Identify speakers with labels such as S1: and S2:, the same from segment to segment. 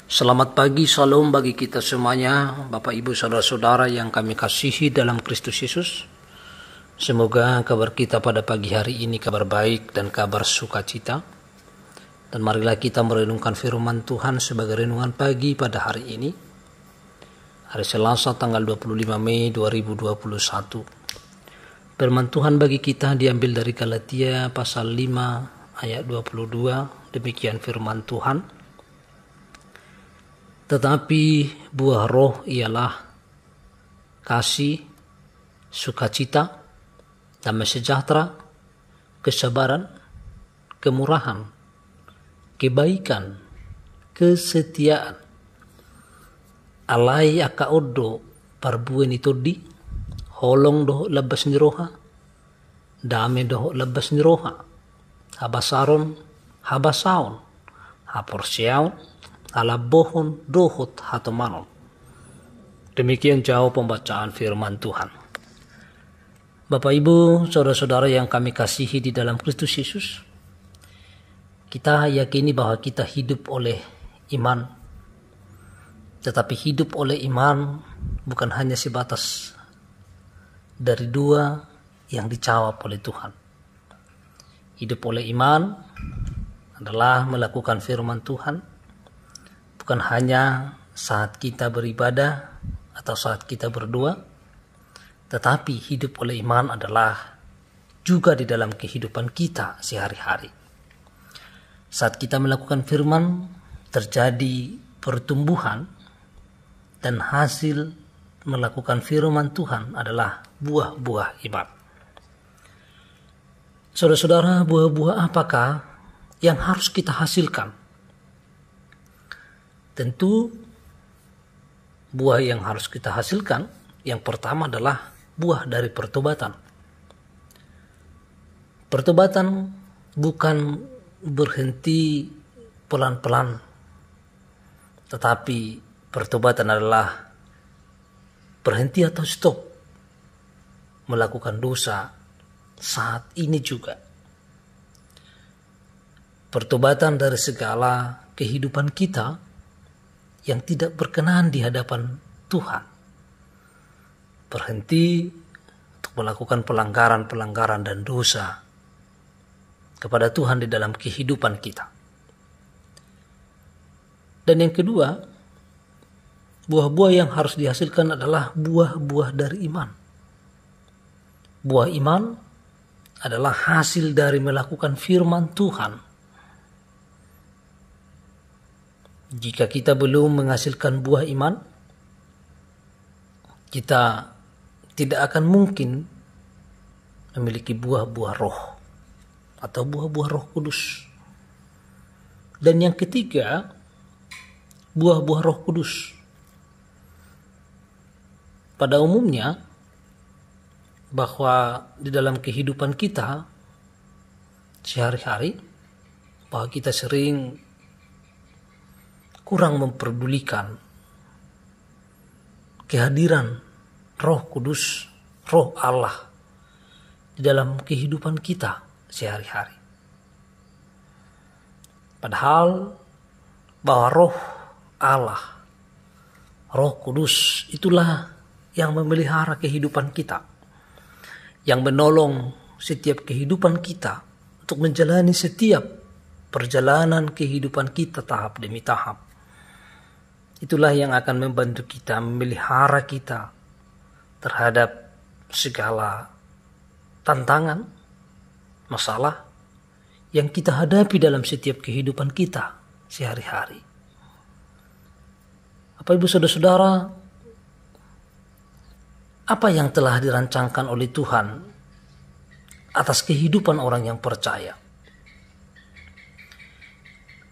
S1: Selamat pagi, salam bagi kita semuanya, Bapak Ibu Saudara-saudara yang kami kasihi dalam Kristus Yesus. Semoga kabar kita pada pagi hari ini kabar baik dan kabar sukacita. Dan marilah kita merenungkan firman Tuhan sebagai renungan pagi pada hari ini. Hari Selasa tanggal 25 Mei 2021. Firman Tuhan bagi kita diambil dari Galatia pasal 5 ayat 22. Demikian firman Tuhan. Tetapi buah roh ialah kasih, sukacita, damai sejahtera, kesabaran, kemurahan, kebaikan, kesetiaan, alai aka odo parbuen itodi, holong doho labas niroha, dame doho labas niroha, habasaron, habasaon, haporsiaon, alabohon dohot hatomanon. Demikian jauh pembacaan firman Tuhan. Bapak Ibu, saudara-saudara yang kami kasihi di dalam Kristus Yesus, kita yakini bahwa kita hidup oleh iman. Tetapi hidup oleh iman bukan hanya sebatas dari dua yang dijawab oleh Tuhan. Hidup oleh iman adalah melakukan firman Tuhan, bukan hanya saat kita beribadah atau saat kita berdoa, tetapi hidup oleh iman adalah juga di dalam kehidupan kita sehari-hari. Saat kita melakukan firman, terjadi pertumbuhan, dan hasil melakukan firman Tuhan adalah buah-buah iman. Saudara-saudara, buah-buah apakah yang harus kita hasilkan? Tentu buah yang harus kita hasilkan yang pertama adalah buah dari pertobatan. Pertobatan bukan berhenti pelan-pelan, tetapi pertobatan adalah berhenti atau stop melakukan dosa saat ini juga. Pertobatan dari segala kehidupan kita yang tidak berkenan di hadapan Tuhan. Berhenti untuk melakukan pelanggaran-pelanggaran dan dosa kepada Tuhan di dalam kehidupan kita. Dan yang kedua, buah-buah yang harus dihasilkan adalah buah-buah dari iman. Buah iman adalah hasil dari melakukan firman Tuhan. Jika kita belum menghasilkan buah iman, kita tidak akan mungkin memiliki buah-buah roh atau buah-buah Roh Kudus. Dan yang ketiga, buah-buah Roh Kudus. Pada umumnya, bahwa di dalam kehidupan kita sehari-hari, bahwa kita sering kurang memperdulikan kehadiran Roh Kudus, Roh Allah di dalam kehidupan kita sehari-hari. Padahal bahwa Roh Allah, Roh Kudus itulah yang memelihara kehidupan kita, yang menolong setiap kehidupan kita untuk menjalani setiap perjalanan kehidupan kita tahap demi tahap. Itulah yang akan membantu kita, memelihara kita terhadap segala tantangan, masalah yang kita hadapi dalam setiap kehidupan kita sehari-hari. Bapak Ibu Saudara-saudara, apa yang telah dirancangkan oleh Tuhan atas kehidupan orang yang percaya?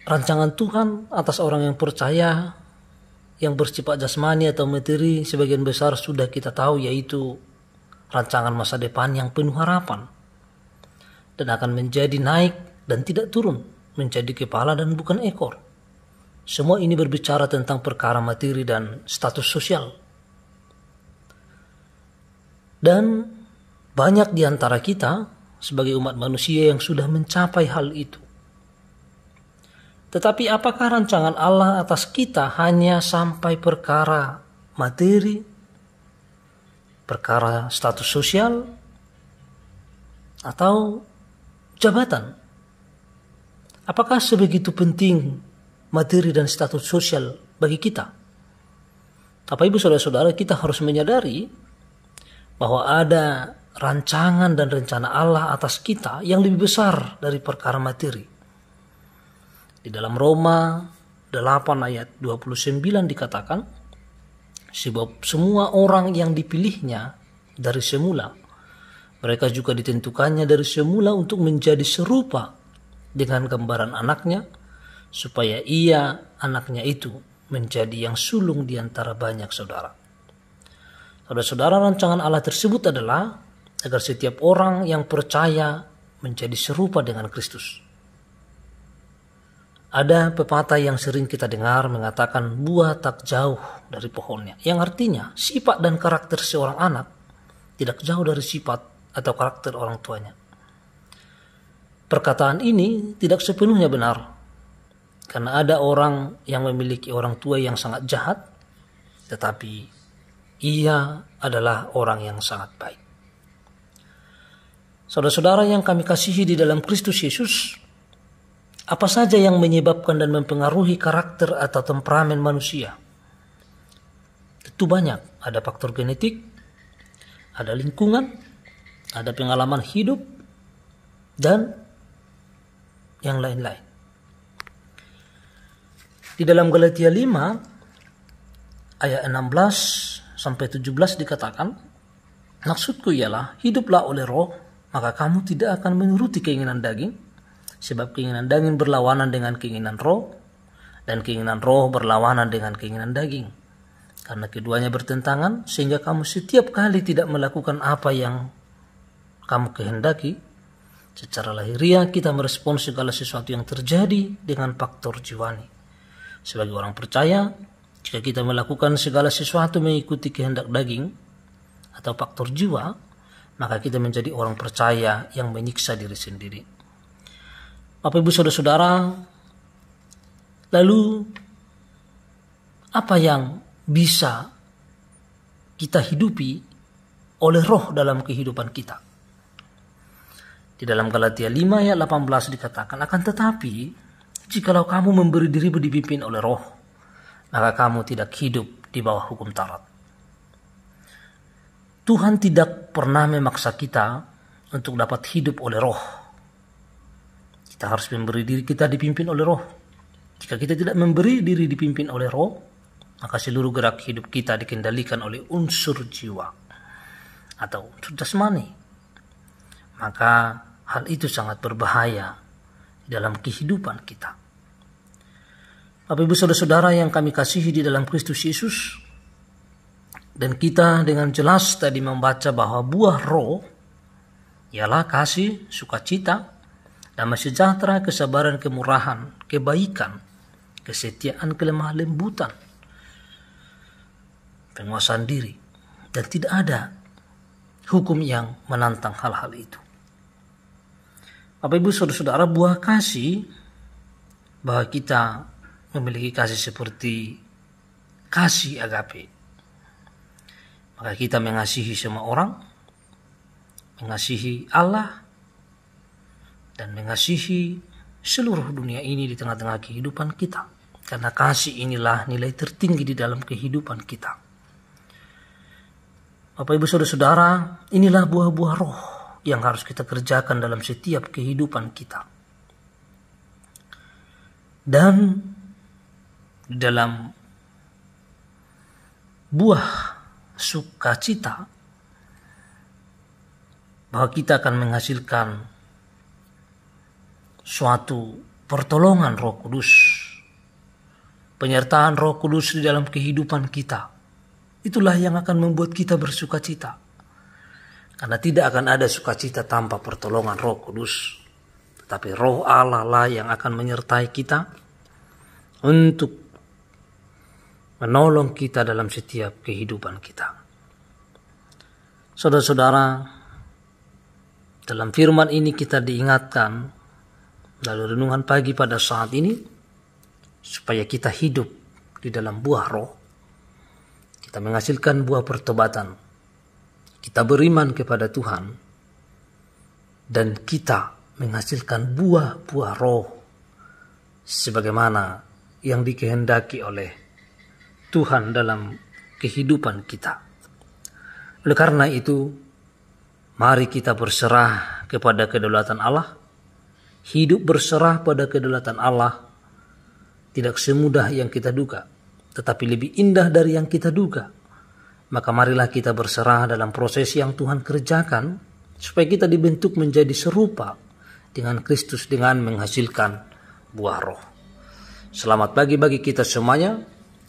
S1: Rancangan Tuhan atas orang yang percaya yang bersifat jasmani atau materi sebagian besar sudah kita tahu, yaitu rancangan masa depan yang penuh harapan dan akan menjadi naik dan tidak turun, menjadi kepala dan bukan ekor. Semua ini berbicara tentang perkara materi dan status sosial. Dan banyak di antara kita sebagai umat manusia yang sudah mencapai hal itu. Tetapi apakah rancangan Allah atas kita hanya sampai perkara materi, perkara status sosial, atau jabatan? Apakah sebegitu penting materi dan status sosial bagi kita? Bapak Ibu Saudara-saudara, kita harus menyadari bahwa ada rancangan dan rencana Allah atas kita yang lebih besar dari perkara materi. Di dalam Roma 8 ayat 29 dikatakan, sebab semua orang yang dipilihnya dari semula, mereka juga ditentukannya dari semula untuk menjadi serupa dengan gambaran anaknya, supaya ia, anaknya itu, menjadi yang sulung di antara banyak saudara. Saudara-saudara, rancangan Allah tersebut adalah agar setiap orang yang percaya menjadi serupa dengan Kristus. Ada pepatah yang sering kita dengar mengatakan buah tak jauh dari pohonnya, yang artinya sifat dan karakter seorang anak tidak jauh dari sifat atau karakter orang tuanya. Perkataan ini tidak sepenuhnya benar, karena ada orang yang memiliki orang tua yang sangat jahat, tetapi ia adalah orang yang sangat baik. Saudara-saudara yang kami kasihi di dalam Kristus Yesus, apa saja yang menyebabkan dan mempengaruhi karakter atau temperamen manusia? Tentu banyak. Ada faktor genetik, ada lingkungan, ada pengalaman hidup, dan yang lain-lain. Di dalam Galatia 5 ayat 16 sampai 17 dikatakan, maksudku ialah hiduplah oleh roh, maka kamu tidak akan menuruti keinginan daging, sebab keinginan daging berlawanan dengan keinginan roh, dan keinginan roh berlawanan dengan keinginan daging. Karena keduanya bertentangan, sehingga kamu setiap kali tidak melakukan apa yang kamu kehendaki. Secara lahiriah kita merespons segala sesuatu yang terjadi dengan faktor jiwani. Sebagai orang percaya, jika kita melakukan segala sesuatu mengikuti kehendak daging atau faktor jiwa, maka kita menjadi orang percaya yang menyiksa diri sendiri. Bapak Ibu Saudara-saudara, lalu apa yang bisa kita hidupi oleh roh dalam kehidupan kita? Di dalam Galatia 5 ayat 18 dikatakan, akan tetapi jikalau kamu memberi diri dipimpin oleh roh, maka kamu tidak hidup di bawah hukum Taurat. Tuhan tidak pernah memaksa kita untuk dapat hidup oleh roh. Kita harus memberi diri kita dipimpin oleh roh. Jika kita tidak memberi diri dipimpin oleh roh, maka seluruh gerak hidup kita dikendalikan oleh unsur jiwa atau unsur jasmani. Maka hal itu sangat berbahaya dalam kehidupan kita. Bapak Ibu Saudara-saudara yang kami kasihi di dalam Kristus Yesus, dan kita dengan jelas tadi membaca bahwa buah roh ialah kasih, sukacita, damai sejahtera, kesabaran, kemurahan, kebaikan, kesetiaan, kelemah lembutan, penguasaan diri, dan tidak ada hukum yang menantang hal-hal itu. Bapak Ibu Saudara-saudara, buah kasih, bahwa kita memiliki kasih seperti kasih agape, maka kita mengasihi semua orang, mengasihi Allah, dan mengasihi seluruh dunia ini di tengah-tengah kehidupan kita. Karena kasih inilah nilai tertinggi di dalam kehidupan kita. Bapak Ibu Saudara-saudara, inilah buah-buah roh yang harus kita kerjakan dalam setiap kehidupan kita. Dan dalam buah sukacita, bahwa kita akan menghasilkan suatu pertolongan Roh Kudus, penyertaan Roh Kudus di dalam kehidupan kita. Itulah yang akan membuat kita bersukacita. Karena tidak akan ada sukacita tanpa pertolongan Roh Kudus. Tetapi Roh Allah lah yang akan menyertai kita untuk menolong kita dalam setiap kehidupan kita. Saudara-saudara, dalam firman ini kita diingatkan dalam renungan pagi pada saat ini supaya kita hidup di dalam buah roh. Kita menghasilkan buah pertobatan. Kita beriman kepada Tuhan. Dan kita menghasilkan buah-buah roh sebagaimana yang dikehendaki oleh Tuhan dalam kehidupan kita. Oleh karena itu, mari kita berserah kepada kedaulatan Allah. Hidup berserah pada kedaulatan Allah tidak semudah yang kita duga, tetapi lebih indah dari yang kita duga. Maka marilah kita berserah dalam proses yang Tuhan kerjakan, supaya kita dibentuk menjadi serupa dengan Kristus dengan menghasilkan buah roh. Selamat pagi bagi kita semuanya,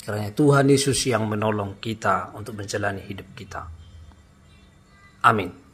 S1: karena Tuhan Yesus yang menolong kita untuk menjalani hidup kita. Amin.